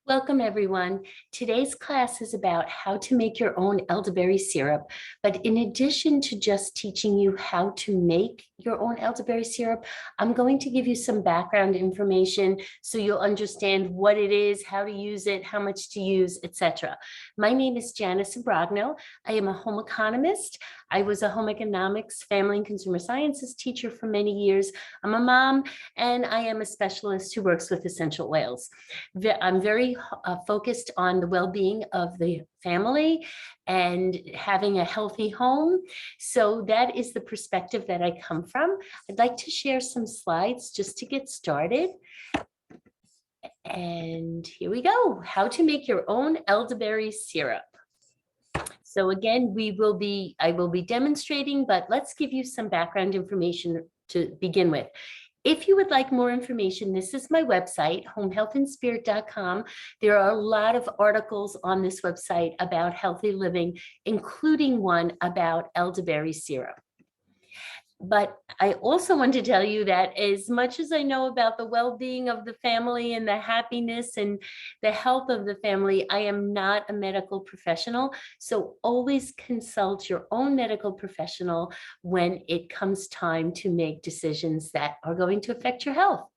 Welcome, everyone. Today's class is about how to make your own elderberry syrup. But in addition to just teaching you how to make your own elderberry syrup, I'm going to give you some background information so you'll understand what it is, how to use it, how much to use, etc. My name is Janice Abragno. I am a home economist. I was a home economics, family and consumer sciences teacher for many years. I'm a mom, and I am a specialist who works with essential oils. I'm very focused on the well-being of the family and having a healthy home. So that is the perspective that I come from. I'd like to share some slides just to get started. And here we go. How to make your own elderberry syrup. So again, I will be demonstrating, but let's give you some background information to begin with. If you would like more information, this is my website, homehealthandspirit.com. There are a lot of articles on this website about healthy living, including one about elderberry syrup. But I also want to tell you that as much as I know about the well-being of the family and the happiness and the health of the family, I am not a medical professional. So always consult your own medical professional when it comes time to make decisions that are going to affect your health.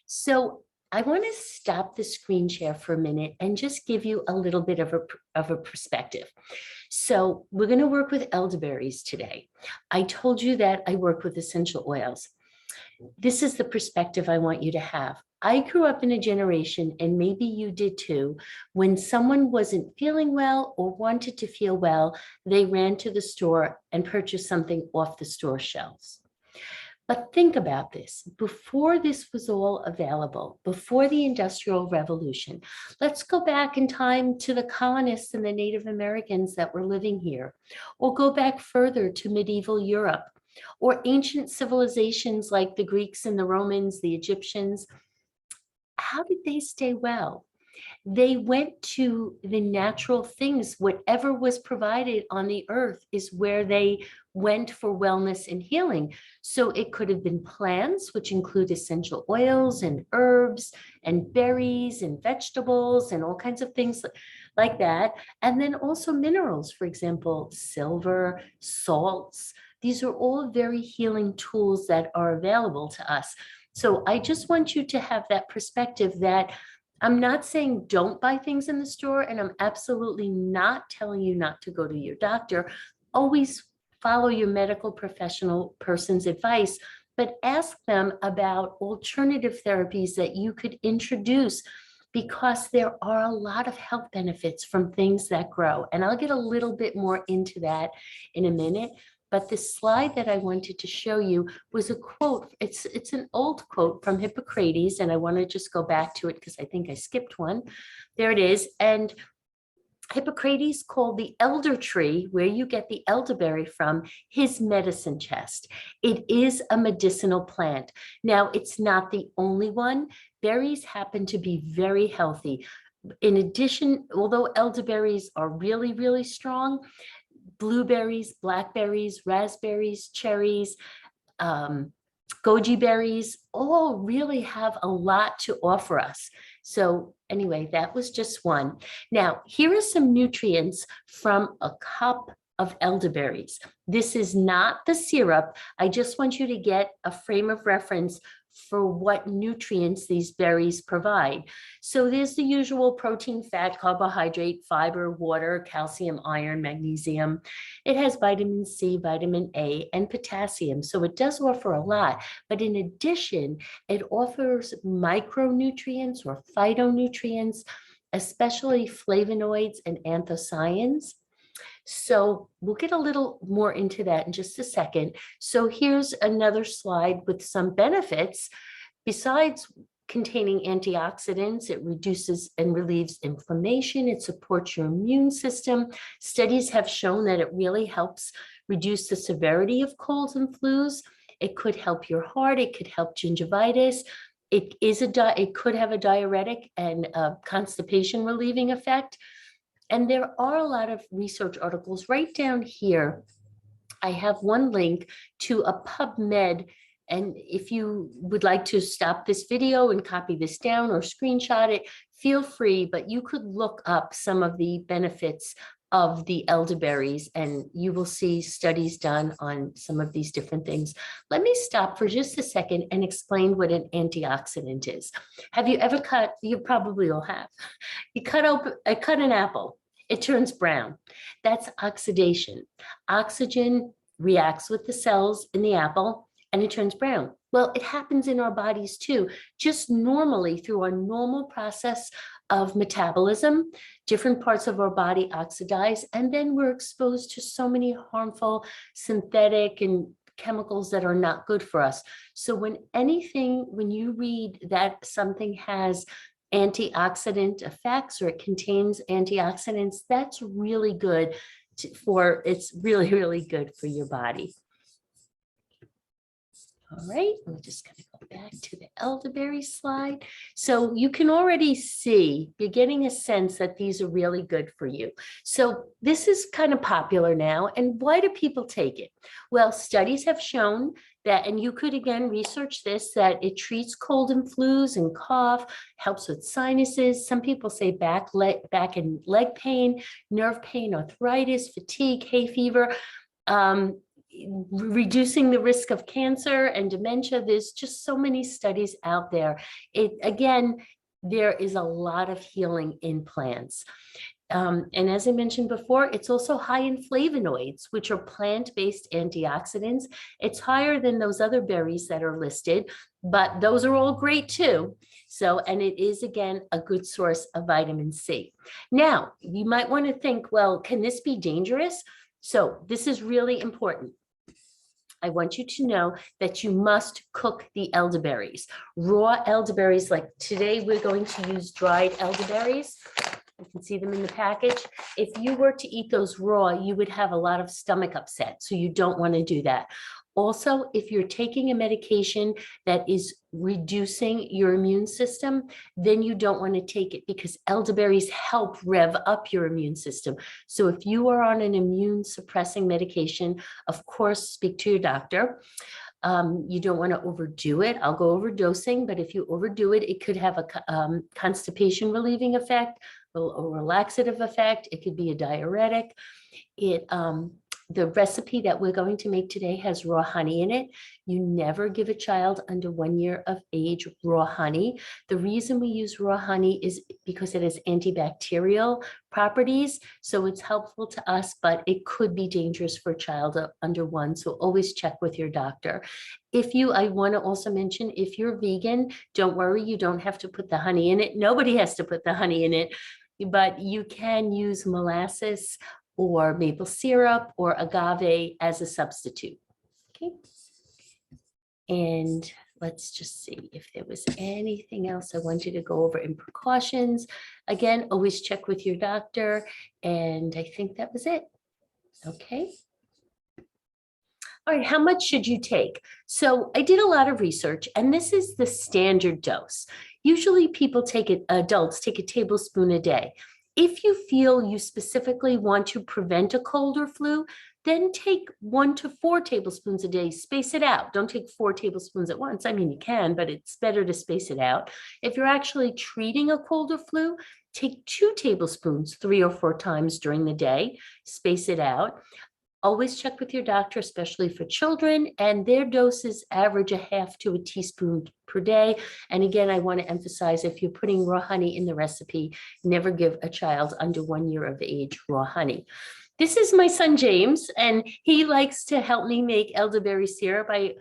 So I want to stop the screen share for a minute and just give you a little bit of a perspective. So we're going to work with elderberries today. I told you that I work with essential oils. This is the perspective I want you to have. I grew up in a generation, and maybe you did too, when someone wasn't feeling well or wanted to feel well, they ran to the store and purchased something off the store shelves. But think about this. Before this was all available, before the Industrial Revolution, let's go back in time to the colonists and the Native Americans that were living here, or go back further to medieval Europe, or ancient civilizations like the Greeks and the Romans, the Egyptians. How did they stay well? They went to the natural things. Whatever was provided on the earth is where they went for wellness and healing. So it could have been plants, which include essential oils and herbs and berries and vegetables and all kinds of things like that. And then also minerals, for example, silver, salts. These are all very healing tools that are available to us. So I just want you to have that perspective that I'm not saying don't buy things in the store, and I'm absolutely not telling you not to go to your doctor. Always follow your medical professional person's advice, but ask them about alternative therapies that you could introduce, because there are a lot of health benefits from things that grow. And I'll get a little bit more into that in a minute. But the slide that I wanted to show you was a quote. It's an old quote from Hippocrates, and I want to just go back to it because I think I skipped one. There it is. And Hippocrates called the elder tree, where you get the elderberry from, his medicine chest. It is a medicinal plant. Now, it's not the only one. Berries happen to be very healthy. In addition, although elderberries are really, really strong, blueberries, blackberries, raspberries, cherries, goji berries, all really have a lot to offer us. So anyway, that was just one. Now, here are some nutrients from a cup of elderberries. This is not the syrup. I just want you to get a frame of reference for what nutrients these berries provide. So there's the usual protein, fat, carbohydrate, fiber, water, calcium, iron, magnesium. It has vitamin C, vitamin A, and potassium. So it does offer a lot. But in addition, it offers micronutrients or phytonutrients, especially flavonoids and anthocyanins. So we'll get a little more into that in just a second. So here's another slide with some benefits. Besides containing antioxidants, it reduces and relieves inflammation. It supports your immune system. Studies have shown that it really helps reduce the severity of colds and flus. It could help your heart. It could help gingivitis. It could have a diuretic and constipation relieving effect. And there are a lot of research articles right down here. I have one link to a PubMed And if you would like to stop this video and copy this down or screenshot it, feel free, but you could look up some of the benefits of the elderberries and you will see studies done on some of these different things. Let me stop for just a second and explain what an antioxidant is. Have you ever cut, you probably all have, you cut an apple, it turns brown. That's oxidation. Oxygen reacts with the cells in the apple and it turns brown. Well, it happens in our bodies too, just normally through our normal process of metabolism. Different parts of our body oxidize, and then we're exposed to so many harmful synthetic and chemicals that are not good for us. So when you read that something has antioxidant effects or it contains antioxidants, that's really good it's really, really good for your body. All right, I'm just going to go back to the elderberry slide. So you can already see, you're getting a sense that these are really good for you. So this is kind of popular now. And why do people take it? Well, studies have shown that, and you could again research this, that it treats cold and flus and cough, helps with sinuses. Some people say back and leg pain, nerve pain, arthritis, fatigue, hay fever. Reducing the risk of cancer and dementia. There's just so many studies out there. Again, there is a lot of healing in plants. And as I mentioned before, it's also high in flavonoids, which are plant-based antioxidants. It's higher than those other berries that are listed, but those are all great too. So, and it is, again, a good source of vitamin C. Now, you might want to think, well, can this be dangerous? So this is really important. I want you to know that you must cook the elderberries. Raw elderberries, like today we're going to use dried elderberries. You can see them in the package. If you were to eat those raw, you would have a lot of stomach upset. So you don't want to do that. Also, if you're taking a medication that is reducing your immune system, then you don't want to take it because elderberries help rev up your immune system. So if you are on an immune suppressing medication, of course, speak to your doctor. You don't want to overdo it. I'll go over dosing, but if you overdo it, it could have a constipation relieving effect, a relaxative effect. It could be a diuretic. The recipe that we're going to make today has raw honey in it. You never give a child under 1 year of age raw honey. The reason we use raw honey is because it has antibacterial properties. So it's helpful to us, but it could be dangerous for a child under 1. So always check with your doctor. I want to also mention, if you're vegan, don't worry, you don't have to put the honey in it. Nobody has to put the honey in it, but you can use molasses or maple syrup or agave as a substitute. Okay. And let's just see if there was anything else I wanted to go over in precautions. Again, always check with your doctor. And I think that was it. Okay. All right, how much should you take? So I did a lot of research, and this is the standard dose. Usually adults take a tablespoon a day. If you feel you specifically want to prevent a cold or flu, then take 1 to 4 tablespoons a day, space it out. Don't take 4 tablespoons at once. I mean, you can, but it's better to space it out. If you're actually treating a cold or flu, take 2 tablespoons 3 or 4 times during the day, space it out. Always check with your doctor, especially for children, and their doses average a half to a teaspoon per day. And again, I want to emphasize, if you're putting raw honey in the recipe, never give a child under 1 year of age raw honey. This is my son, James, and he likes to help me make elderberry syrup. I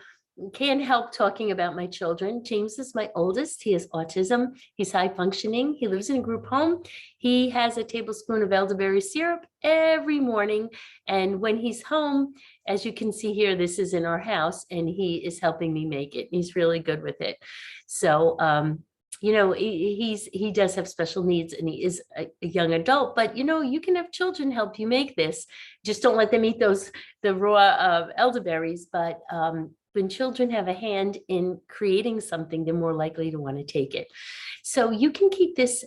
can't help talking about my children. James is my oldest. He has autism. He's high functioning. He lives in a group home. He has a tablespoon of elderberry syrup every morning. And when he's home, as you can see here, this is in our house, and he is helping me make it. He's really good with it. So, he does have special needs, and he is a young adult, but you can have children help you make this. Just don't let them eat the raw elderberries, but when children have a hand in creating something, they're more likely to want to take it. So you can keep this,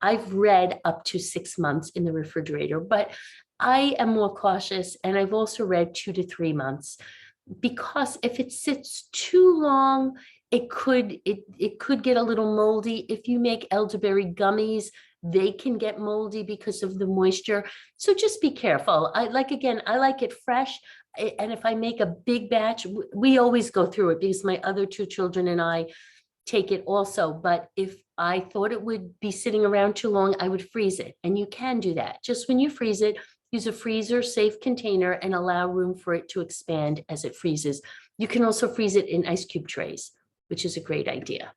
I've read, up to 6 months in the refrigerator, but I am more cautious, and I've also read 2 to 3 months. because if it sits too long, it could get a little moldy. If you make elderberry gummies, they can get moldy because of the moisture. So just be careful. I like it fresh. And if I make a big batch, we always go through it because my other two children and I take it also. But if I thought it would be sitting around too long, I would freeze it. And you can do that. Just when you freeze it, use a freezer safe container and allow room for it to expand as it freezes. You can also freeze it in ice cube trays, which is a great idea.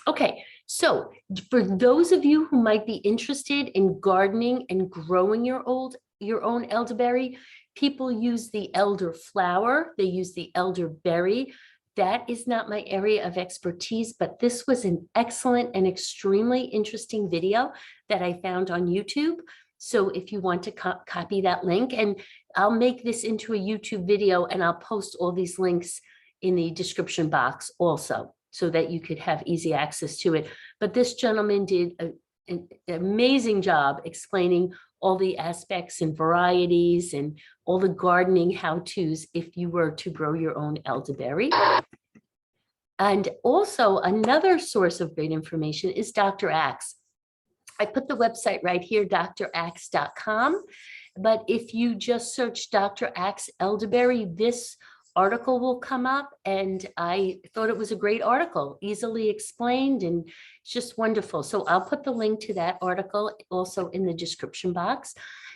Okay, so for those of you who might be interested in gardening and growing your own elderberry, people use the elderflower, they use the elderberry. That is not my area of expertise, but this was an excellent and extremely interesting video that I found on YouTube. So if you want to copy that link, and I'll make this into a YouTube video and I'll post all these links in the description box also, so that you could have easy access to it. But this gentleman did an amazing job explaining all the aspects and varieties and all the gardening how-tos if you were to grow your own elderberry. And also another source of great information is Dr. Axe. I put the website right here, draxe.com. But if you just search Dr. Axe elderberry, this article will come up, and I thought it was a great article, easily explained, and it's just wonderful. So I'll put the link to that article also in the description box.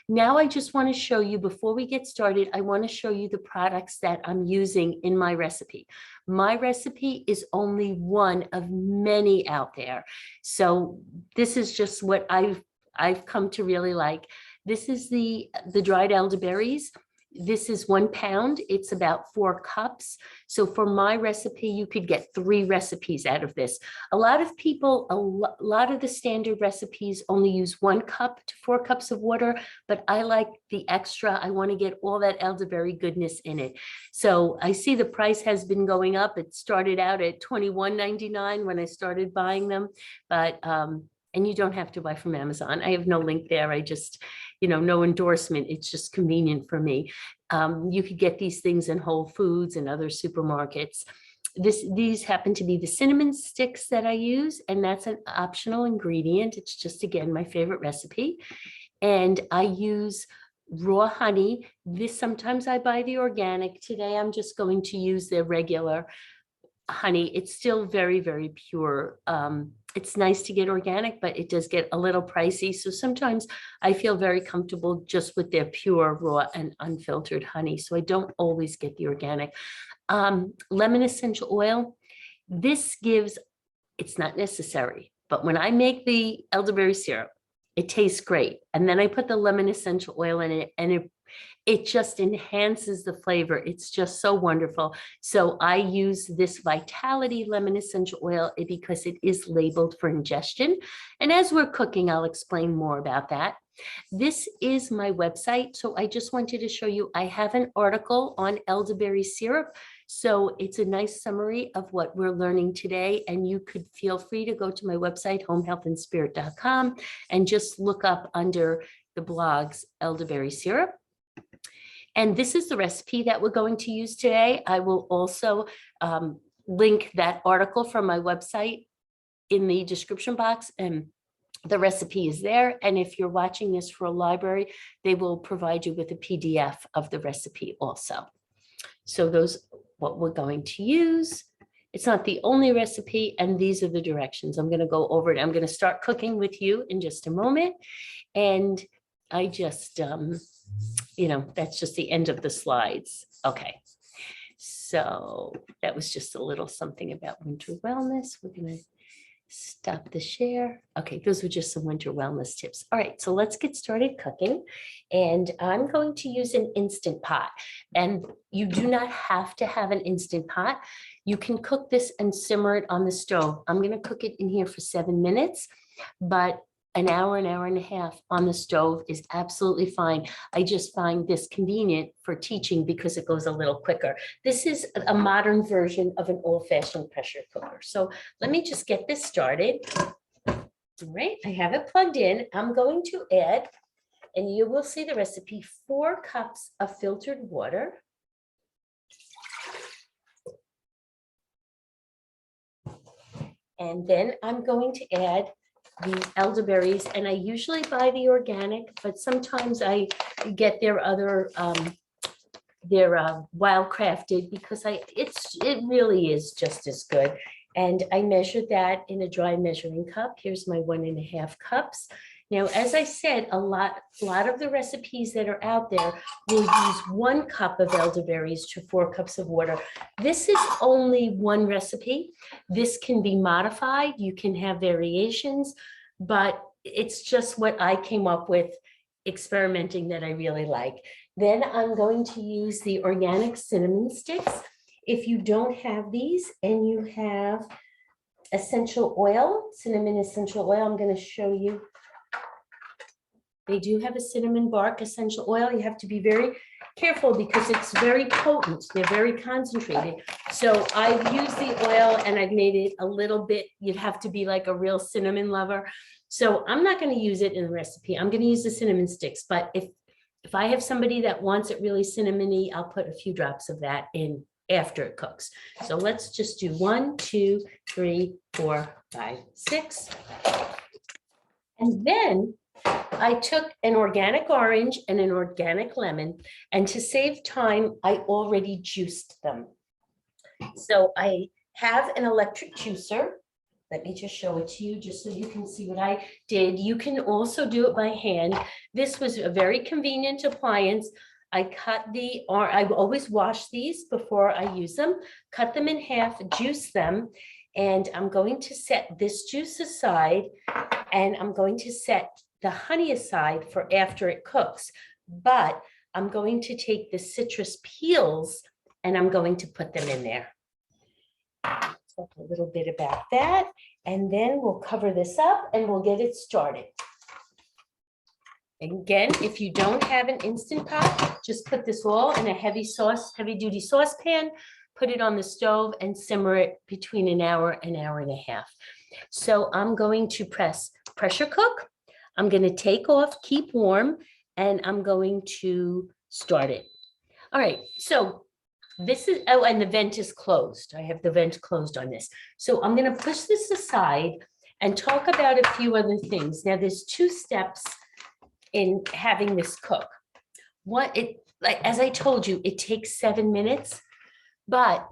Now I just want to show you, before we get started, I want to show you the products that I'm using in my recipe. My recipe is only one of many out there. So this is just what I've come to really like. This is the dried elderberries. This is 1 pound. It's about 4 cups. So for my recipe, you could get 3 recipes out of this. A lot of people, a lot of the standard recipes only use 1 cup to 4 cups of water, but I like the extra. I want to get all that elderberry goodness in it. So I see the price has been going up. It started out at $21.99 when I started buying them, but and you don't have to buy from Amazon. I have no link there. I just, no endorsement. It's just convenient for me. You could get these things in Whole Foods and other supermarkets. These happen to be the cinnamon sticks that I use, and that's an optional ingredient. It's just, again, my favorite recipe. And I use raw honey. Sometimes I buy the organic. Today, I'm just going to use their regular honey. It's still very, very pure. It's nice to get organic, but it does get a little pricey. So sometimes I feel very comfortable just with their pure, raw, and unfiltered honey. So I don't always get the organic. Lemon essential oil. This gives, it's not necessary, but when I make the elderberry syrup, it tastes great. And then I put the lemon essential oil in it, and it just enhances the flavor. It's just so wonderful. So I use this Vitality lemon essential oil because it is labeled for ingestion. And as we're cooking, I'll explain more about that. This is my website. So I just wanted to show you, I have an article on elderberry syrup. So it's a nice summary of what we're learning today. And you could feel free to go to my website, homehealthandspirit.com, and just look up under the blogs, elderberry syrup. And this is the recipe that we're going to use today. I will also link that article from my website in the description box, and the recipe is there. And if you're watching this for a library, they will provide you with a PDF of the recipe also. So those, what we're going to use. It's not the only recipe, and these are the directions. I'm going to go over it. I'm going to start cooking with you in just a moment. And I just, that's just the end of the slides. Okay. So that was just a little something about winter wellness. We're going to stop the share. Okay, those were just some winter wellness tips. All right, so let's get started cooking. And I'm going to use an Instant Pot. And you do not have to have an Instant Pot. You can cook this and simmer it on the stove. I'm going to cook it in here for 7 minutes, but an hour and a half on the stove is absolutely fine. I just find this convenient for teaching because it goes a little quicker. This is a modern version of an old-fashioned pressure cooker. So let me just get this started. All right, I have it plugged in. I'm going to add, and you will see the recipe, 4 cups of filtered water. And then I'm going to add the elderberries, and I usually buy the organic, but sometimes I get their other, they're wild crafted, because it really is just as good. And I measured that in a dry measuring cup. Here's my 1.5 cups. Now, as I said, a lot of the recipes that are out there will use 1 cup of elderberries to 4 cups of water. This is only one recipe. This can be modified. You can have variations, but it's just what I came up with experimenting that I really like. Then I'm going to use the organic cinnamon sticks. If you don't have these and you have essential oil, cinnamon essential oil, I'm going to show you. They do have a cinnamon bark essential oil. You have to be very careful because it's very potent. They're very concentrated. So I've used the oil and I've made it a little bit, you'd have to be like a real cinnamon lover. So I'm not going to use it in the recipe. I'm going to use the cinnamon sticks. But if I have somebody that wants it really cinnamony, I'll put a few drops of that in after it cooks. So let's just do 1, 2, 3, 4, 5, 6. And then I took an organic orange and an organic lemon, and to save time, I already juiced them. So I have an electric juicer. Let me just show it to you just so you can see what I did. You can also do it by hand. This was a very convenient appliance. I always wash these before I use them, cut them in half, juice them, and I'm going to set this juice aside, and I'm going to set the honey aside for after it cooks. But I'm going to take the citrus peels and I'm going to put them in there. Talk a little bit about that, and then we'll cover this up and we'll get it started. Again, if you don't have an Instant Pot, just put this all in a heavy duty saucepan, put it on the stove and simmer it between an hour and a half. So I'm going to pressure cook. I'm going to take off, keep warm, and I'm going to start it. All right, so this is, oh, and the vent is closed. I have the vent closed on this. So I'm going to push this aside and talk about a few other things. Now, there's 2 steps in having this cook. As I told you, it takes 7 minutes, but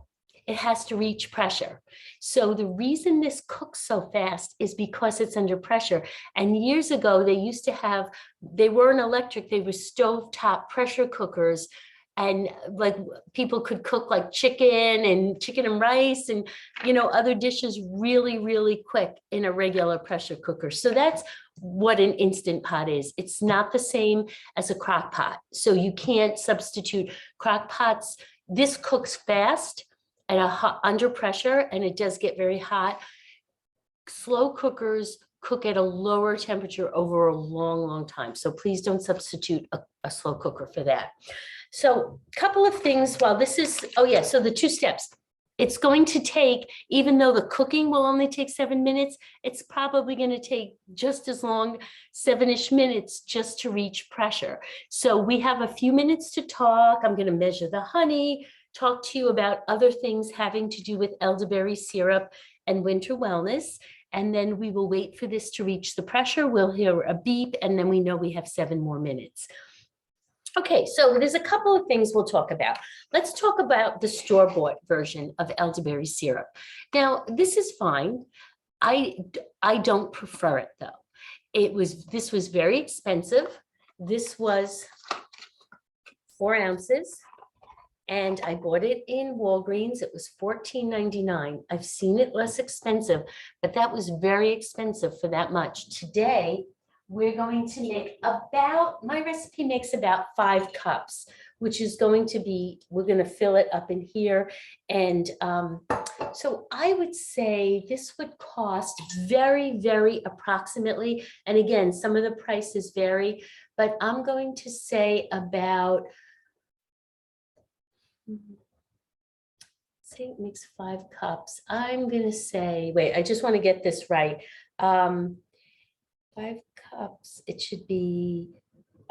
it has to reach pressure. So the reason this cooks so fast is because it's under pressure. And years ago, they weren't electric, they were stovetop pressure cookers. And like people could cook like chicken and rice and, other dishes really, really quick in a regular pressure cooker. So that's what an Instant Pot is. It's not the same as a crock pot. So you can't substitute crock pots. This cooks fast at under pressure, and it does get very hot. Slow cookers cook at a lower temperature over a long, long time. So please don't substitute a slow cooker for that. So a couple of things while this is, so the 2 steps. It's going to take, even though the cooking will only take 7 minutes, it's probably going to take just as long, 7-ish minutes, just to reach pressure. So we have a few minutes to talk. I'm going to measure the honey, talk to you about other things having to do with elderberry syrup and winter wellness. And then we will wait for this to reach the pressure. We'll hear a beep, and then we know we have 7 more minutes. Okay, so there's a couple of things we'll talk about. Let's talk about the store-bought version of elderberry syrup. Now, this is fine. I don't prefer it though. This was very expensive. This was 4 ounces, and I bought it in Walgreens. It was $14.99. I've seen it less expensive, but that was very expensive for that much. Today, we're going to make my recipe makes about 5 cups, which is going to be, we're going to fill it up in here. And so I would say this would cost very, very approximately. And again, some of the prices vary, but I'm going to say about, say it makes 5 cups. I'm going to say, wait, I just want to get this right. 5 cups, it should be,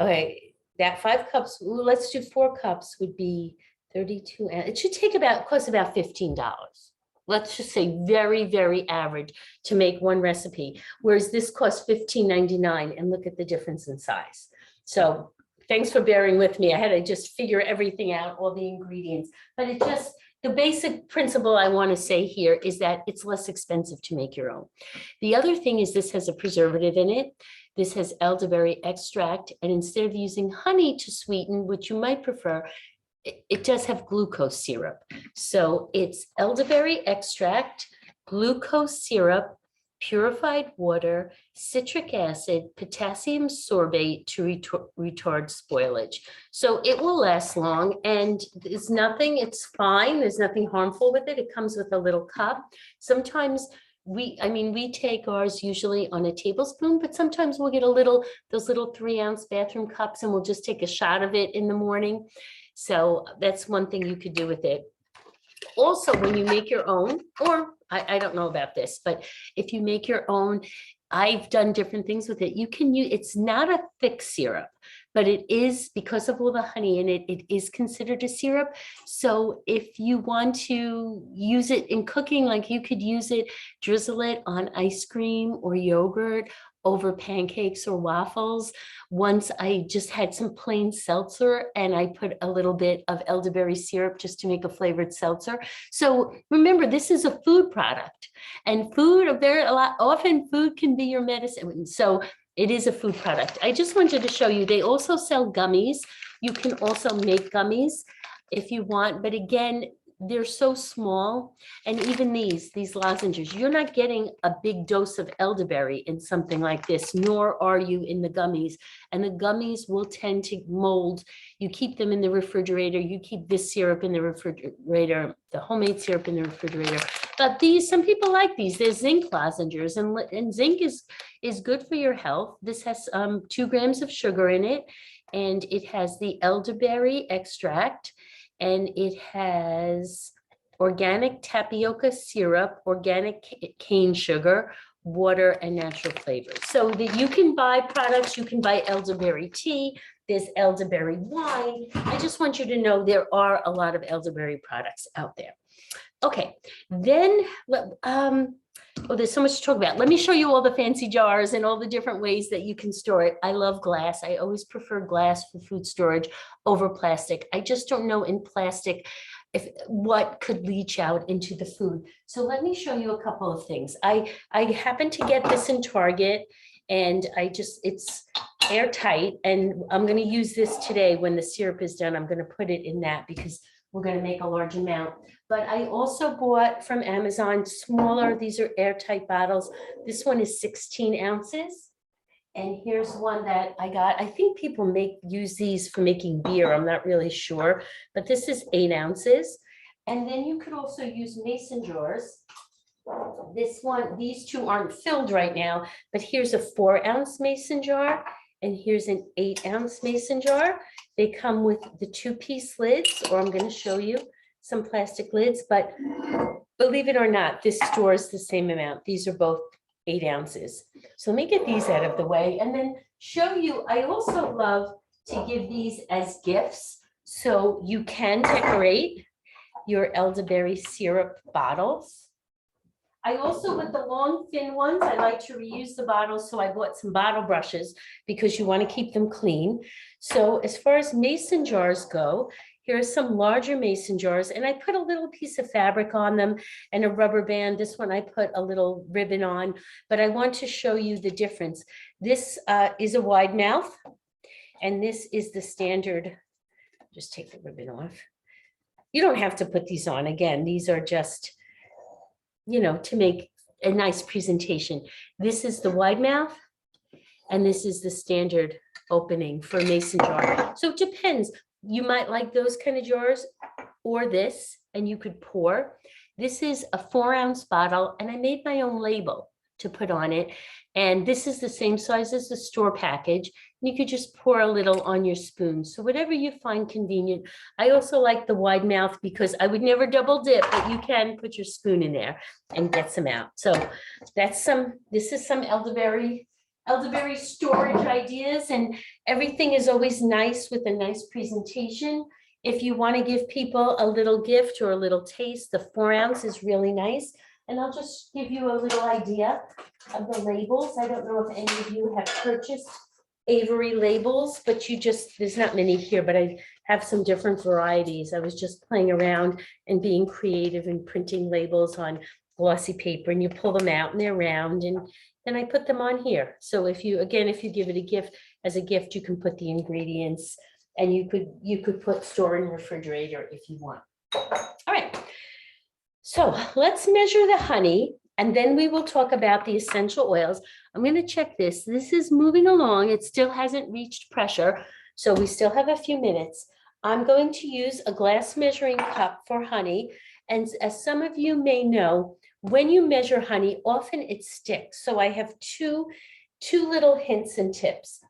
okay, that 5 cups, let's do 4 cups would be 32, and it should cost about $15. let's just say very, very average to make one recipe, whereas this costs $15.99, and look at the difference in size. So thanks for bearing with me. I had to just figure everything out, all the ingredients, but it just, the basic principle I want to say here is that it's less expensive to make your own. The other thing is this has a preservative in it. This has elderberry extract, and instead of using honey to sweeten, which you might prefer, it does have glucose syrup. So it's elderberry extract, glucose syrup, purified water, citric acid, potassium sorbate to retard spoilage. So it will last long, and there's nothing, it's fine. There's nothing harmful with it. It comes with a little cup. Sometimes we take ours usually on a tablespoon, but sometimes we'll get those little 3-ounce bathroom cups, and we'll just take a shot of it in the morning. So that's one thing you could do with it. Also, when you make your own, or I don't know about this, but if you make your own, I've done different things with it. You can use, it's not a thick syrup, but it is, because of all the honey in it, it is considered a syrup. So if you want to use it in cooking, like you could use it, drizzle it on ice cream or yogurt over pancakes or waffles. Once I just had some plain seltzer and I put a little bit of elderberry syrup just to make a flavored seltzer. So remember, this is a food product, and often food can be your medicine. So it is a food product. I just wanted to show you, they also sell gummies. You can also make gummies if you want, but again, they're so small. And even these lozenges, you're not getting a big dose of elderberry in something like this, nor are you in the gummies. And the gummies will tend to mold. You keep them in the refrigerator. You keep this syrup in the refrigerator, the homemade syrup in the refrigerator. But some people like these. There's zinc lozenges, and zinc is good for your health. This has 2 grams of sugar in it, and it has the elderberry extract, and it has organic tapioca syrup, organic cane sugar, water, and natural flavors. So that you can buy products, you can buy elderberry tea, there's elderberry wine. I just want you to know there are a lot of elderberry products out there. Okay, then, there's so much to talk about. Let me show you all the fancy jars and all the different ways that you can store it. I love glass. I always prefer glass for food storage over plastic. I just don't know in plastic what could leach out into the food. So let me show you a couple of things. I happened to get this in Target, and it's airtight, and I'm going to use this today. When the syrup is done, I'm going to put it in that because we're going to make a large amount. But I also bought from Amazon smaller, these are airtight bottles. This one is 16 ounces. And here's one that I got. I think people use these for making beer. I'm not really sure, but this is 8 ounces. And then you could also use mason jars. These 2 aren't filled right now, but here's a 4-ounce mason jar, and here's an 8-ounce mason jar. They come with the 2-piece lids, or I'm going to show you some plastic lids, but believe it or not, this stores the same amount. These are both 8 ounces. So let me get these out of the way and then show you. I also love to give these as gifts, so you can decorate your elderberry syrup bottles. I also, with the long thin ones, I like to reuse the bottles. So I bought some bottle brushes because you want to keep them clean. So as far as mason jars go, here are some larger mason jars, and I put a little piece of fabric on them and a rubber band. This one I put a little ribbon on, but I want to show you the difference. This is a wide mouth, and this is the standard. Just take the ribbon off. You don't have to put these on. Again, these are just, to make a nice presentation. This is the wide mouth, and this is the standard opening for a mason jar. So it depends. You might like those kind of jars or this, and you could pour. This is a 4-ounce bottle, and I made my own label to put on it. And this is the same size as the store package. You could just pour a little on your spoon. So whatever you find convenient. I also like the wide mouth because I would never double dip, but you can put your spoon in there and get some out. So this is some elderberry storage ideas, and everything is always nice with a nice presentation. If you want to give people a little gift or a little taste, the 4-ounce is really nice. And I'll just give you a little idea of the labels. I don't know if any of you have purchased Avery labels, but there's not many here, but I have some different varieties. I was just playing around and being creative and printing labels on glossy paper, and you pull them out and they're round, and then I put them on here. So if you give it a gift, as a gift, you can put the ingredients, and you could put store in refrigerator if you want. All right. So let's measure the honey, and then we will talk about the essential oils. I'm going to check this. This is moving along. It still hasn't reached pressure, so we still have a few minutes. I'm going to use a glass measuring cup for honey. And as some of you may know, when you measure honey, often it sticks. So I have two little hints and tips.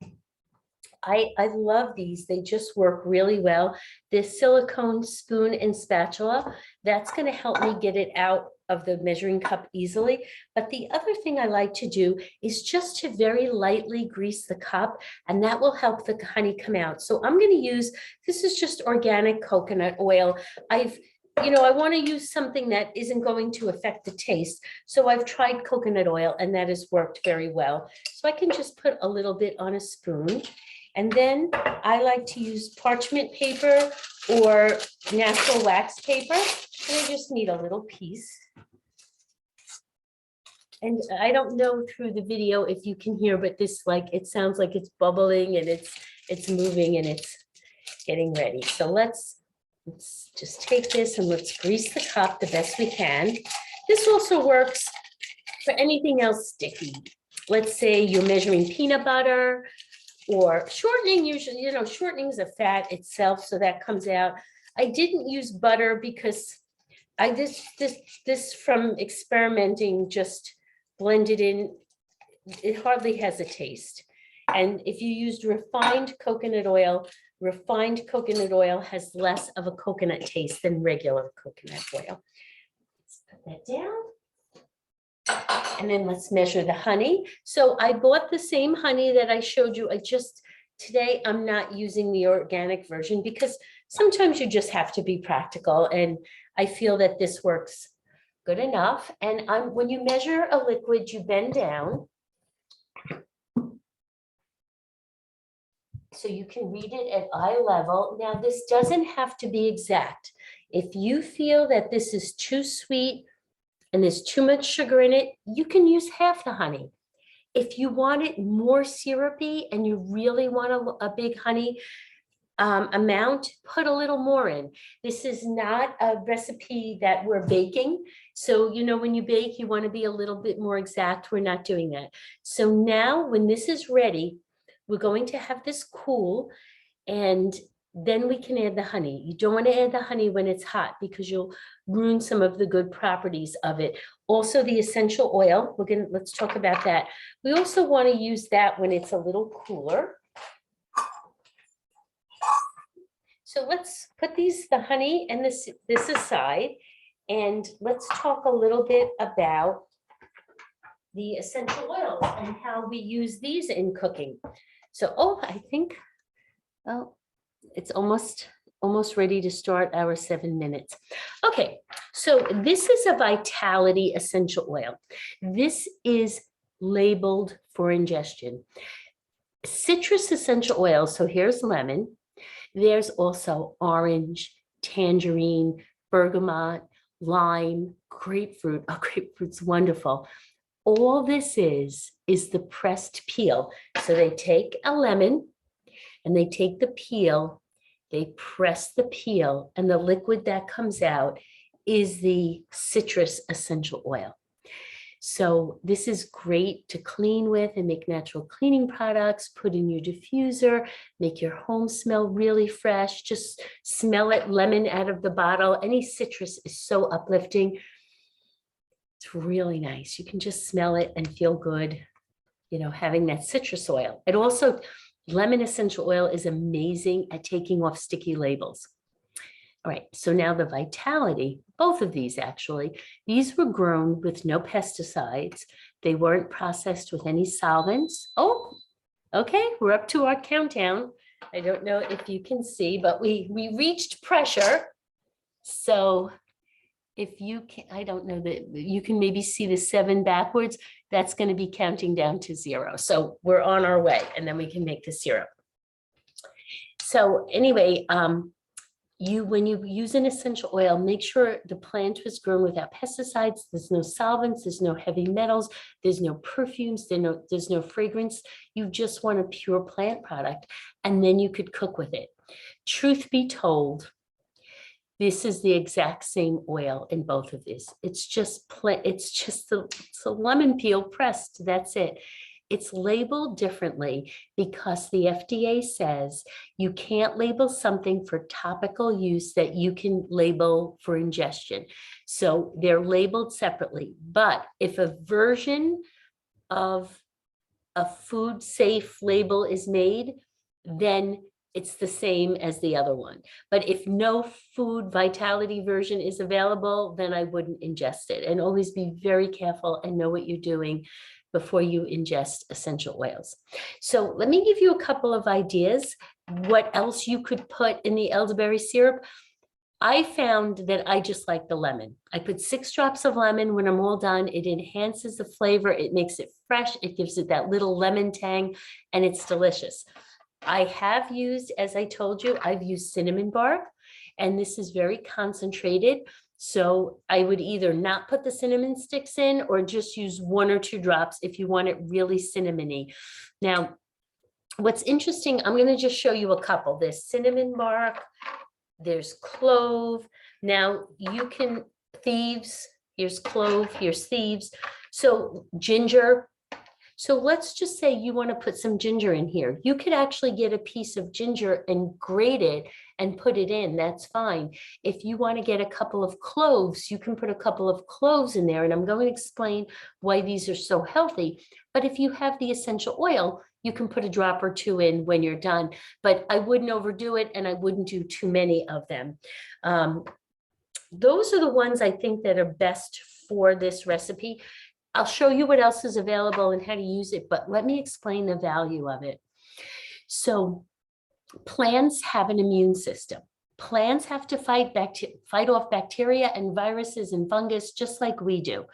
I love these. They just work really well. This silicone spoon and spatula, that's going to help me get it out of the measuring cup easily. But the other thing I like to do is just to very lightly grease the cup, and that will help the honey come out. So I'm going to use, this is just organic coconut oil. I want to use something that isn't going to affect the taste. So I've tried coconut oil, and that has worked very well. So I can just put a little bit on a spoon. And then I like to use parchment paper or natural wax paper. And I just need a little piece. And I don't know through the video if you can hear, but this, it sounds like it's bubbling, and it's moving, and it's getting ready. So let's just take this and let's grease the cup the best we can. This also works for anything else sticky. Let's say you're measuring peanut butter or shortening. Usually, shortening is a fat itself, so that comes out. I didn't use butter because this from experimenting, just blended in. It hardly has a taste. And if you used refined coconut oil has less of a coconut taste than regular coconut oil. Let's put that down. And then let's measure the honey. So I bought the same honey that I showed you. Today I'm not using the organic version because sometimes you just have to be practical. And I feel that this works good enough. And when you measure a liquid, you bend down, so you can read it at eye level. Now, this doesn't have to be exact. If you feel that this is too sweet and there's too much sugar in it, you can use half the honey. If you want it more syrupy and you really want a big honey amount, put a little more in. This is not a recipe that we're baking. So, when you bake, you want to be a little bit more exact. We're not doing that. So now when this is ready, we're going to have this cool, and then we can add the honey. You don't want to add the honey when it's hot because you'll ruin some of the good properties of it. Also, the essential oil, let's talk about that. We also want to use that when it's a little cooler. So let's put the honey and this aside, and let's talk a little bit about the essential oils and how we use these in cooking. So, I think, it's almost ready to start our 7 minutes. Okay, so this is a Vitality essential oil. This is labeled for ingestion. Citrus essential oils, so here's lemon. There's also orange, tangerine, bergamot, lime, grapefruit. Oh, grapefruit's wonderful. All this is the pressed peel. So they take a lemon and they take the peel, they press the peel, and the liquid that comes out is the citrus essential oil. So this is great to clean with and make natural cleaning products, put in your diffuser, make your home smell really fresh. Just smell it, lemon out of the bottle. Any citrus is so uplifting. It's really nice. You can just smell it and feel good, having that citrus oil. It also, lemon essential oil is amazing at taking off sticky labels. All right, so now the Vitality, both of these actually, these were grown with no pesticides. They weren't processed with any solvents. Oh, okay, we're up to our countdown. I don't know if you can see, but we reached pressure. So if you can, I don't know that you can maybe see the 7 backwards, that's going to be counting down to 0. So we're on our way, and then we can make the syrup. So anyway, when you use an essential oil, make sure the plant was grown without pesticides. There's no solvents, there's no heavy metals, there's no perfumes, there's no fragrance. You just want a pure plant product, and then you could cook with it. Truth be told, this is the exact same oil in both of these. It's just the lemon peel pressed. That's it. It's labeled differently because the FDA says you can't label something for topical use that you can label for ingestion. So they're labeled separately. But if a version of a food safe label is made, then it's the same as the other one. But if no food vitality version is available, then I wouldn't ingest it. And always be very careful and know what you're doing before you ingest essential oils. So let me give you a couple of ideas what else you could put in the elderberry syrup. I found that I just like the lemon. I put 6 drops of lemon when I'm all done. It enhances the flavor. It makes it fresh. It gives it that little lemon tang, and it's delicious. I have used, as I told you, I've used cinnamon bark, and this is very concentrated. So I would either not put the cinnamon sticks in or just use 1 or 2 drops if you want it really cinnamony. Now, what's interesting, I'm going to just show you a couple. There's cinnamon bark, there's clove. Now you can, thieves, here's clove, here's thieves. So ginger. So let's just say you want to put some ginger in here. You could actually get a piece of ginger and grate it and put it in. That's fine. If you want to get a couple of cloves, you can put a couple of cloves in there. And I'm going to explain why these are so healthy. But if you have the essential oil, you can put a drop or 2 in when you're done. But I wouldn't overdo it, and I wouldn't do too many of them. Those are the ones I think that are best for this recipe. I'll show you what else is available and how to use it, but let me explain the value of it. So plants have an immune system. Plants have to fight off bacteria and viruses and fungus just like we do.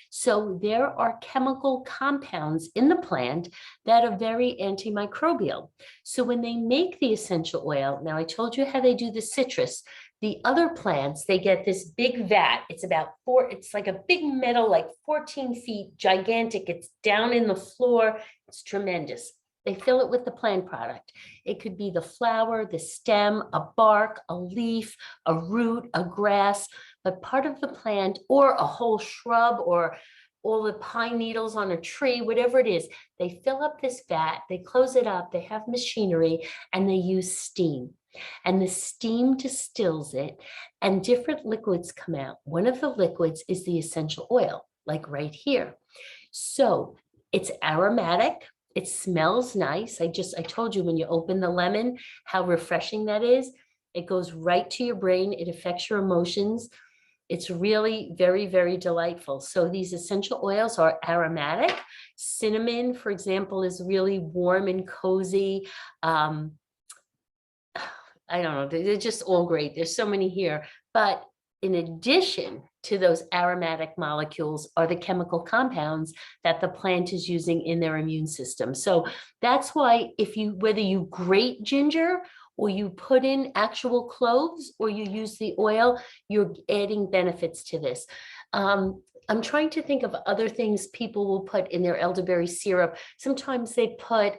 So there are chemical compounds in the plant that are very antimicrobial. So when they make the essential oil, now I told you how they do the citrus. The other plants, they get this big vat. It's it's like a big metal, like 14 feet, gigantic. It's down in the floor. It's tremendous. They fill it with the plant product. It could be the flower, the stem, a bark, a leaf, a root, a grass, but part of the plant or a whole shrub or all the pine needles on a tree, whatever it is, they fill up this vat, they close it up, they have machinery, and they use steam. And the steam distills it, and different liquids come out. One of the liquids is the essential oil, like right here. So it's aromatic. It smells nice. I told you when you open the lemon, how refreshing that is. It goes right to your brain. It affects your emotions. It's really very, very delightful. So these essential oils are aromatic. Cinnamon, for example, is really warm and cozy. I don't know, they're just all great. There's so many here. But in addition to those aromatic molecules are the chemical compounds that the plant is using in their immune system. So that's why whether you grate ginger or you put in actual cloves or you use the oil, you're adding benefits to this. I'm trying to think of other things people will put in their elderberry syrup. Sometimes they put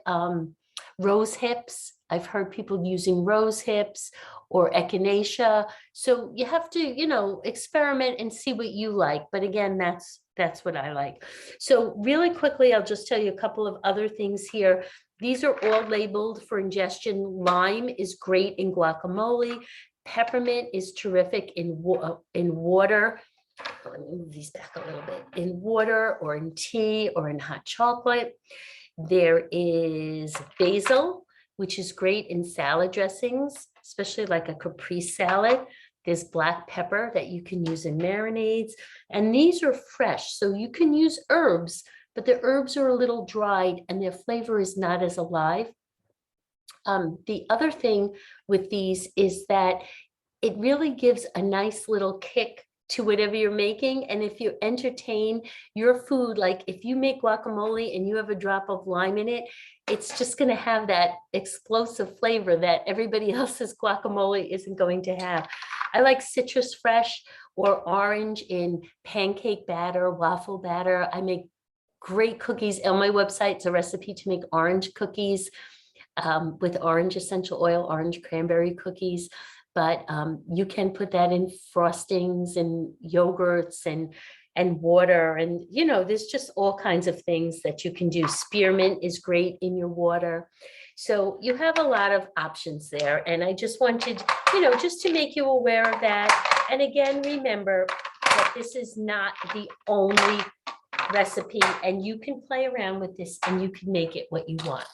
rose hips. I've heard people using rose hips or echinacea. So you have to, experiment and see what you like. But again, that's what I like. So really quickly, I'll just tell you a couple of other things here. These are all labeled for ingestion. Lime is great in guacamole. Peppermint is terrific in water. Let me move these back a little bit. In water or in tea or in hot chocolate. There is basil, which is great in salad dressings, especially like a caprese salad. There's black pepper that you can use in marinades. And these are fresh, so you can use herbs, but the herbs are a little dried and their flavor is not as alive. The other thing with these is that it really gives a nice little kick to whatever you're making. And if you entertain your food, like if you make guacamole and you have a drop of lime in it, it's just going to have that explosive flavor that everybody else's guacamole isn't going to have. I like citrus fresh or orange in pancake batter, waffle batter. I make great cookies on my website. It's a recipe to make orange cookies with orange essential oil, orange cranberry cookies. But you can put that in frostings and yogurts and water. And, you know, there's just all kinds of things that you can do. Spearmint is great in your water. So you have a lot of options there. And I just wanted, you know, just to make you aware of that. And again, remember that this is not the only recipe, and you can play around with this and you can make it what you want.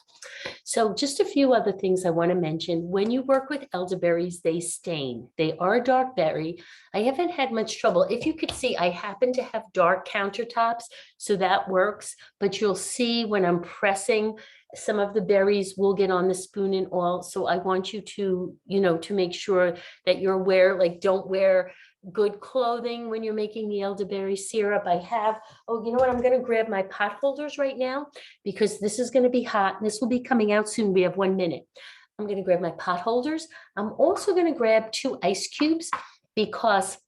So just a few other things I want to mention. When you work with elderberries, they stain. They are a dark berry. I haven't had much trouble. If you could see, I happen to have dark countertops, so that works. But you'll see when I'm pressing, some of the berries will get on the spoon and all. So I want you to, you know, to make sure that you're aware, like don't wear good clothing when you're making the elderberry syrup. I have, oh, you know what? I'm going to grab my pot holders right now because this is going to be hot and this will be coming out soon. We have 1 minute. I'm going to grab my pot holders. I'm also going to grab 2 ice cubes because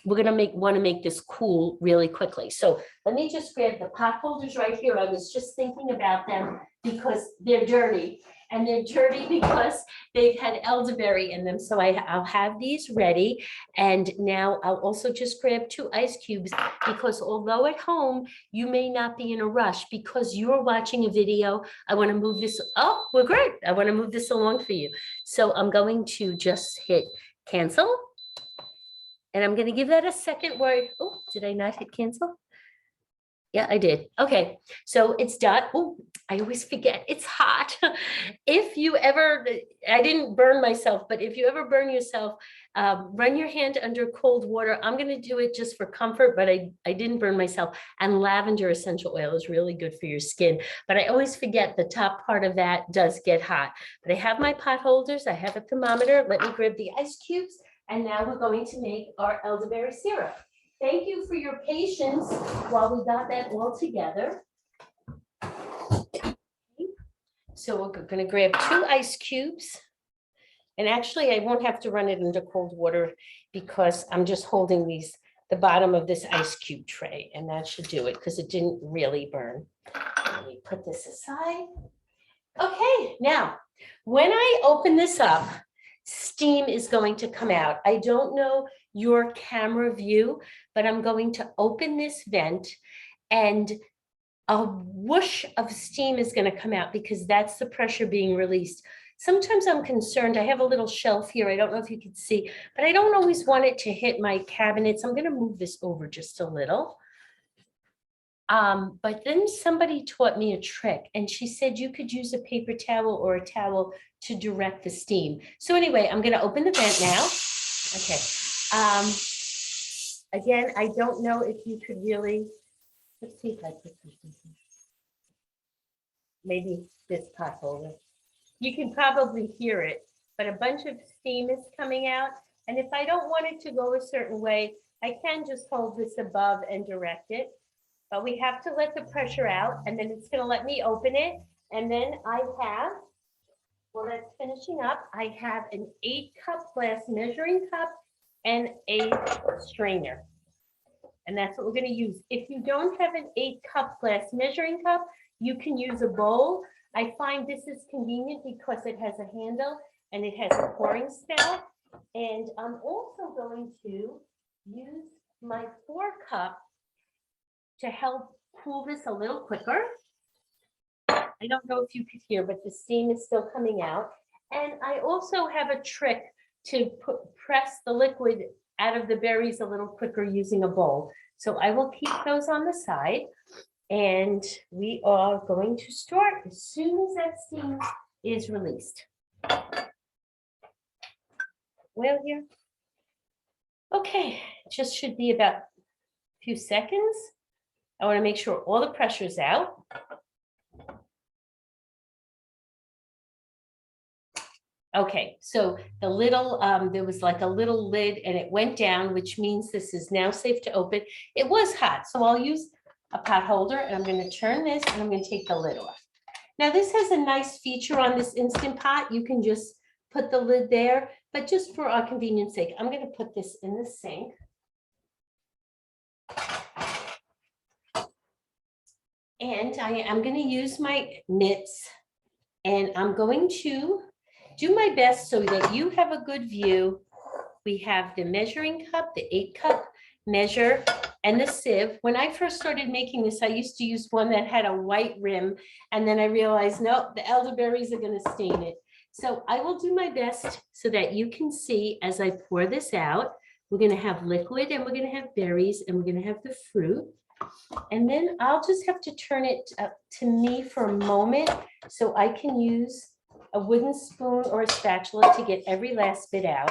we're going to want to make this cool really quickly. So let me just grab the pot holders right here. I was just thinking about them because they're dirty, and they're dirty because they've had elderberry in them. So I'll have these ready. And now I'll also just grab 2 ice cubes because although at home you may not be in a rush because you're watching a video, I want to move this. Oh, we're great. I want to move this along for you. So I'm going to just hit cancel. And I'm going to give that a second word. Oh, did I not hit cancel? Yeah, I did. Okay, so it's done. Oh, I always forget. It's hot. If you ever, I didn't burn myself, but if you ever burn yourself, run your hand under cold water. I'm going to do it just for comfort, but I didn't burn myself. And lavender essential oil is really good for your skin. But I always forget the top part of that does get hot. But I have my pot holders. I have a thermometer. Let me grab the ice cubes. And now we're going to make our elderberry syrup. Thank you for your patience while we got that all together. So we're going to grab 2 ice cubes. And actually, I won't have to run it into cold water because I'm just holding the bottom of this ice cube tray, and that should do it because it didn't really burn. Let me put this aside. Okay, now, when I open this up, steam is going to come out. I don't know your camera view, but I'm going to open this vent and a whoosh of steam is going to come out because that's the pressure being released. Sometimes I'm concerned. I have a little shelf here. I don't know if you can see, but I don't always want it to hit my cabinets. I'm going to move this over just a little. But then somebody taught me a trick and she said you could use a paper towel or a towel to direct the steam. So anyway, I'm going to open the vent now. Okay. Again, I don't know if you could really, let's see if I put something here. Maybe this pot holder. You can probably hear it, but a bunch of steam is coming out. And if I don't want it to go a certain way, I can just hold this above and direct it. But we have to let the pressure out, and then it's going to let me open it. And then I have, well, that's finishing up. I have an 8-cup glass measuring cup and a strainer. And that's what we're going to use. If you don't have an 8-cup glass measuring cup, you can use a bowl. I find this is convenient because it has a handle and it has a pouring spout. And I'm also going to use my 4-cup to help cool this a little quicker. I don't know if you could hear, but the steam is still coming out. And I also have a trick to press the liquid out of the berries a little quicker using a bowl. So I will keep those on the side. And we are going to start as soon as that steam is released. Well, here. Okay, it just should be about a few seconds. I want to make sure all the pressure's out. Okay, so the little, there was like a little lid and it went down, which means this is now safe to open. It was hot, so I'll use a pot holder and I'm going to turn this and I'm going to take the lid off. Now this has a nice feature on this Instant Pot. You can just put the lid there, but just for our convenience sake, I'm going to put this in the sink. And I am going to use my mitts and I'm going to do my best so that you have a good view. We have the measuring cup, the 8-cup measure, and the sieve. When I first started making this, I used to use one that had a white rim, and then I realized, no, the elderberries are going to stain it. So I will do my best so that you can see as I pour this out. We're going to have liquid, and we're going to have berries, and we're going to have the fruit. And then I'll just have to turn it up to me for a moment so I can use a wooden spoon or a spatula to get every last bit out.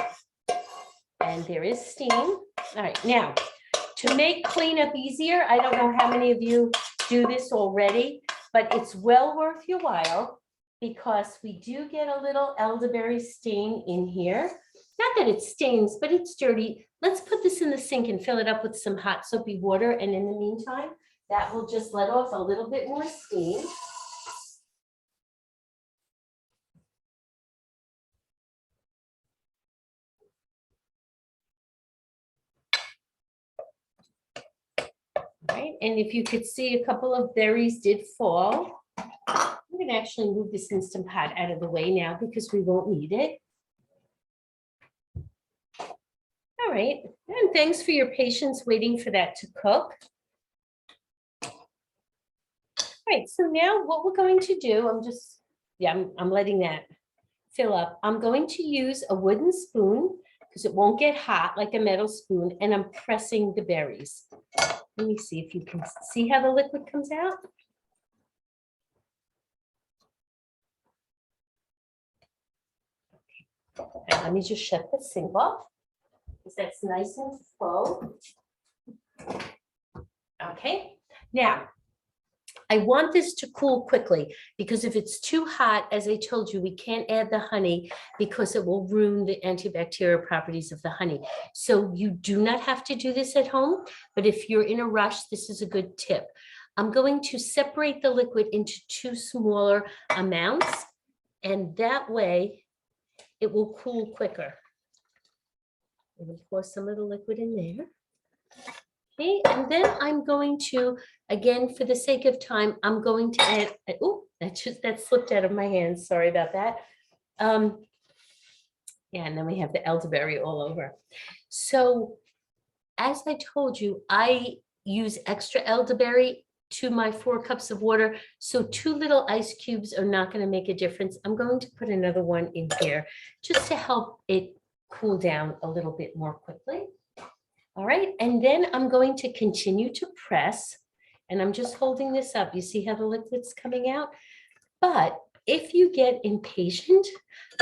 And there is steam. All right, now to make cleanup easier, I don't know how many of you do this already, but it's well worth your while because we do get a little elderberry stain in here. Not that it stains, but it's dirty. Let's put this in the sink and fill it up with some hot soapy water. And in the meantime, that will just let off a little bit more steam. Right, and if you could see, a couple of berries did fall. I'm going to actually move this Instant Pot out of the way now because we won't need it. All right, and thanks for your patience waiting for that to cook. All right, so now what we're going to do, I'm letting that fill up. I'm going to use a wooden spoon because it won't get hot like a metal spoon, and I'm pressing the berries. Let me see if you can see how the liquid comes out. And let me just shut the sink off because that's nice and full. Okay, now I want this to cool quickly because if it's too hot, as I told you, we can't add the honey because it will ruin the antibacterial properties of the honey. So you do not have to do this at home, but if you're in a rush, this is a good tip. I'm going to separate the liquid into 2 smaller amounts, and that way it will cool quicker. Let me pour some of the liquid in there. Okay, and then I'm going to, again, for the sake of time, I'm going to add, oh, that slipped out of my hand. Sorry about that. Yeah, and then we have the elderberry all over. So as I told you, I use extra elderberry to my 4 cups of water. So 2 little ice cubes are not going to make a difference. I'm going to put another one in here just to help it cool down a little bit more quickly. All right, and then I'm going to continue to press, and I'm just holding this up. You see how the liquid's coming out? But if you get impatient,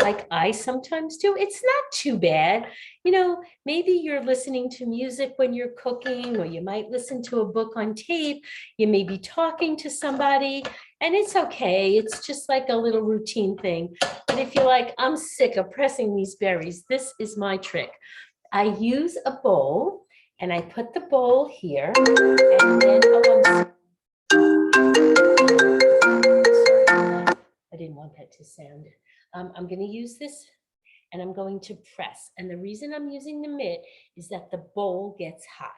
like I sometimes do, it's not too bad. You know, maybe you're listening to music when you're cooking, or you might listen to a book on tape. You may be talking to somebody, and it's okay. It's just like a little routine thing. But if you're like, I'm sick of pressing these berries, this is my trick. I use a bowl, and I put the bowl here, and then, I didn't want that to sound. I'm going to use this, and I'm going to press. And the reason I'm using the mitt is that the bowl gets hot.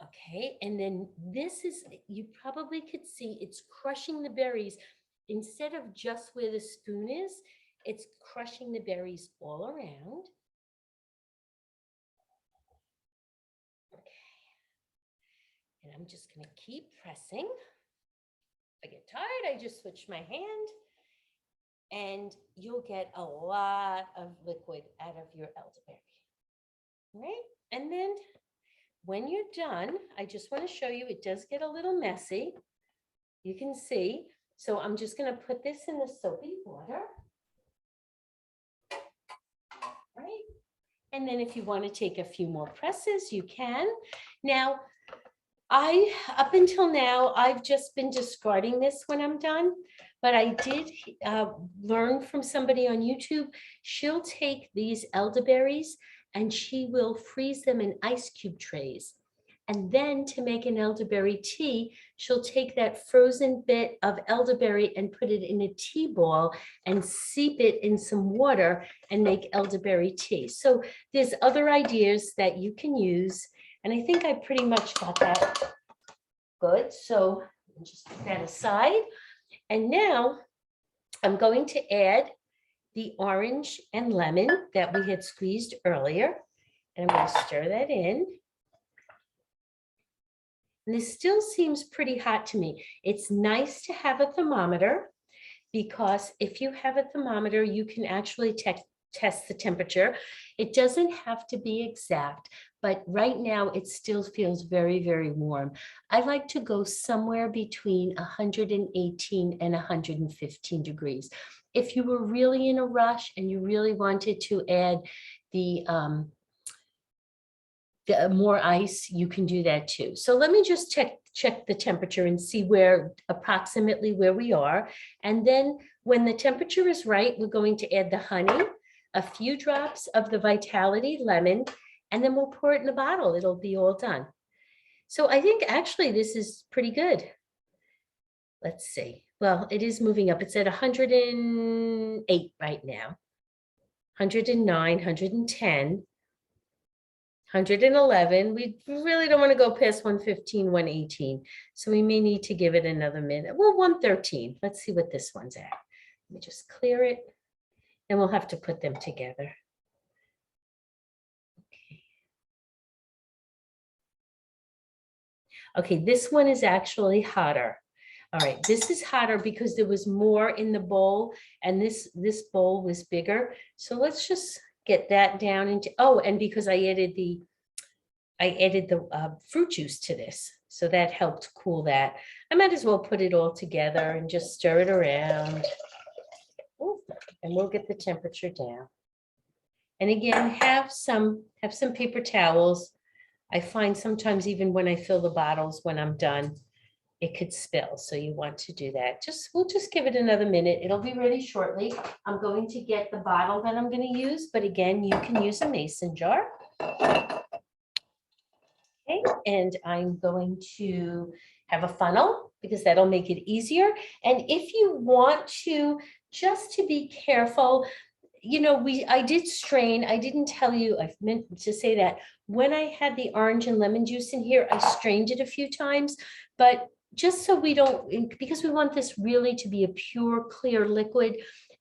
Okay, and then this is, you probably could see it's crushing the berries. Instead of just where the spoon is, it's crushing the berries all around. And I'm just going to keep pressing. If I get tired, I just switch my hand, and you'll get a lot of liquid out of your elderberry. Right? And then when you're done, I just want to show you, it does get a little messy. You can see. So I'm just going to put this in the soapy water. Right? And then if you want to take a few more presses, you can. Now, Up until now, I've just been discarding this when I'm done, but I did learn from somebody on YouTube. She'll take these elderberries and she will freeze them in ice cube trays. And then to make an elderberry tea, she'll take that frozen bit of elderberry and put it in a tea ball and steep it in some water and make elderberry tea. So there's other ideas that you can use. And I think I pretty much got that good. So I'll just put that aside. And now I'm going to add the orange and lemon that we had squeezed earlier. And I'm going to stir that in. And this still seems pretty hot to me. It's nice to have a thermometer because if you have a thermometer, you can actually test the temperature. It doesn't have to be exact, but right now it still feels very, very warm. I like to go somewhere between 118 and 115 degrees. If you were really in a rush and you really wanted to add the more ice, you can do that too. So let me just check the temperature and see approximately where we are. And then when the temperature is right, we're going to add the honey, a few drops of the Vitality lemon, and then we'll pour it in a bottle. It'll be all done. So I think actually this is pretty good. Let's see. Well, it is moving up. It's at 108 right now. 109, 110. 111. We really don't want to go past 115, 118. So we may need to give it another minute. Well, 113. Let's see what this one's at. Let me just clear it. And we'll have to put them together. Okay, this one is actually hotter. All right, this is hotter because there was more in the bowl and this bowl was bigger. So let's just get that down into, oh, and because I added the fruit juice to this. So that helped cool that. I might as well put it all together and just stir it around. Ooh, and we'll get the temperature down. And again, have some paper towels. I find sometimes even when I fill the bottles, when I'm done, it could spill. So you want to do that. We'll just give it another minute. It'll be ready shortly. I'm going to get the bottle that I'm going to use, but again, you can use a mason jar. Okay, and I'm going to have a funnel because that'll make it easier. And if you want to, just to be careful, you know, I did strain. I didn't tell you, I meant to say that when I had the orange and lemon juice in here, I strained it a few times, but just so we don't, because we want this really to be a pure, clear liquid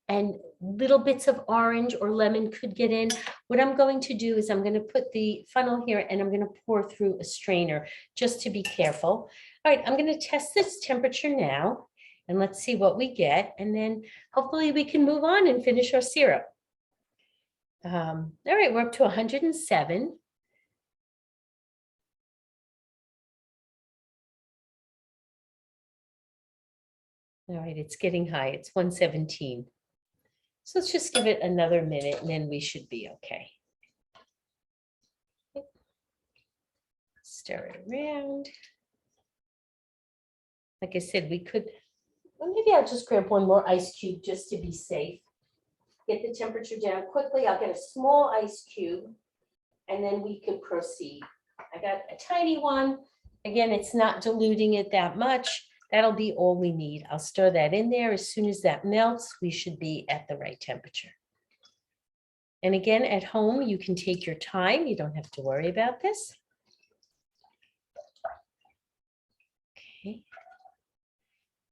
and little bits of orange or lemon could get in. What I'm going to do is I'm going to put the funnel here and I'm going to pour through a strainer just to be careful. All right, I'm going to test this temperature now and let's see what we get. And then hopefully we can move on and finish our syrup. All right, we're up to 107. All right, it's getting high. It's 117. So let's just give it another minute and then we should be okay. Stir it around. Like I said, we could, well, maybe I'll just grab one more ice cube just to be safe. Get the temperature down quickly. I'll get a small ice cube and then we can proceed. I got a tiny one. Again, it's not diluting it that much. That'll be all we need. I'll stir that in there. As soon as that melts, we should be at the right temperature. And again, at home, you can take your time. You don't have to worry about this. Okay.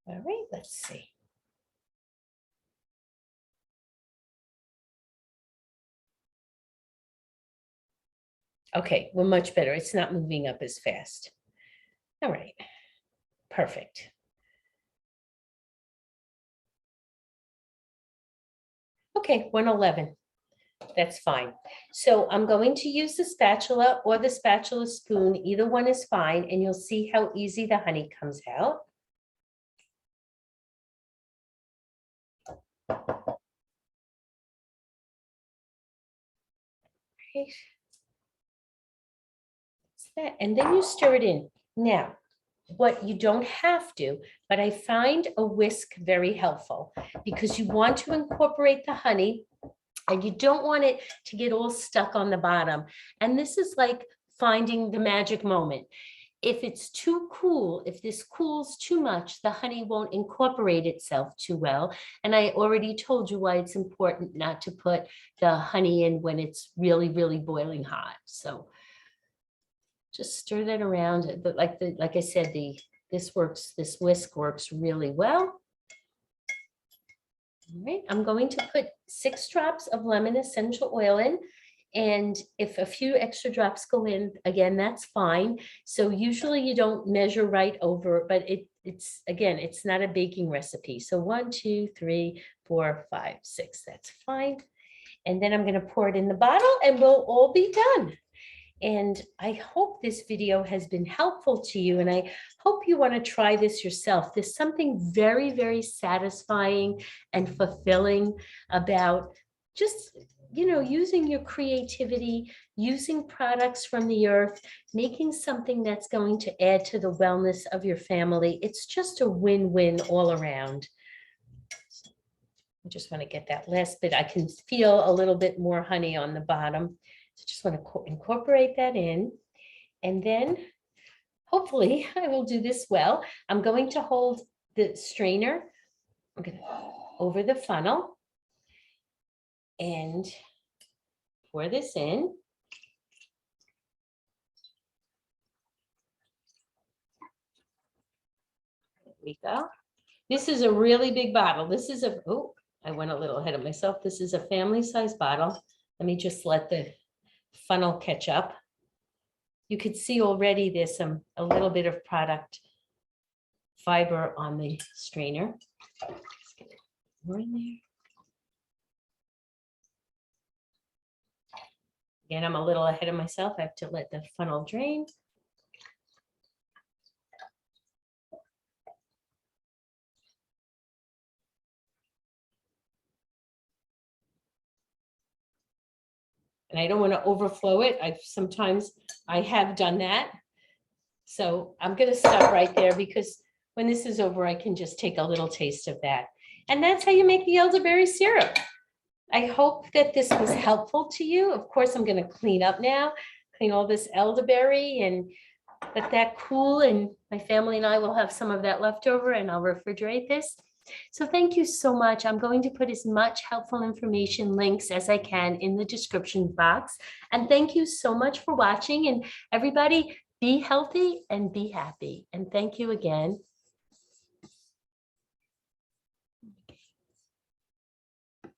All right, let's see. Okay, we're much better. It's not moving up as fast. All right, perfect. Okay, 111. That's fine. So I'm going to use the spatula or the spatula spoon. Either one is fine, and you'll see how easy the honey comes out. Right. That's that. And then you stir it in. Now, what you don't have to, but I find a whisk very helpful because you want to incorporate the honey and you don't want it to get all stuck on the bottom. And this is like finding the magic moment. If it's too cool, if this cools too much, the honey won't incorporate itself too well. And I already told you why it's important not to put the honey in when it's really, really boiling hot. So just stir that around. But like I said, this whisk works really well. All right, I'm going to put 6 drops of lemon essential oil in. And if a few extra drops go in, again, that's fine. So usually you don't measure right over, but it's again, it's not a baking recipe. So 1, 2, 3, 4, 5, 6, that's fine. And then I'm going to pour it in the bottle and we'll all be done. And I hope this video has been helpful to you. And I hope you want to try this yourself. There's something very, very satisfying and fulfilling about just, you know, using your creativity, using products from the earth, making something that's going to add to the wellness of your family. It's just a win-win all around. I just want to get that last bit. I can feel a little bit more honey on the bottom. So just want to incorporate that in. And then hopefully I will do this well. I'm going to hold the strainer over the funnel and pour this in. There we go. This is a really big bottle. This is a, oh, I went a little ahead of myself. This is a family size bottle. Let me just let the funnel catch up. You could see already there's a little bit of product fiber on the strainer. Let's get more in there. Again, I'm a little ahead of myself. I have to let the funnel drain. And I don't want to overflow it. Sometimes I have done that. So I'm going to stop right there because when this is over, I can just take a little taste of that. And that's how you make the elderberry syrup. I hope that this was helpful to you. Of course, I'm going to clean up now, clean all this elderberry and let that cool. And my family and I will have some of that left over and I'll refrigerate this. So thank you so much. I'm going to put as much helpful information links as I can in the description box. And thank you so much for watching. And everybody, be healthy and be happy. And thank you again.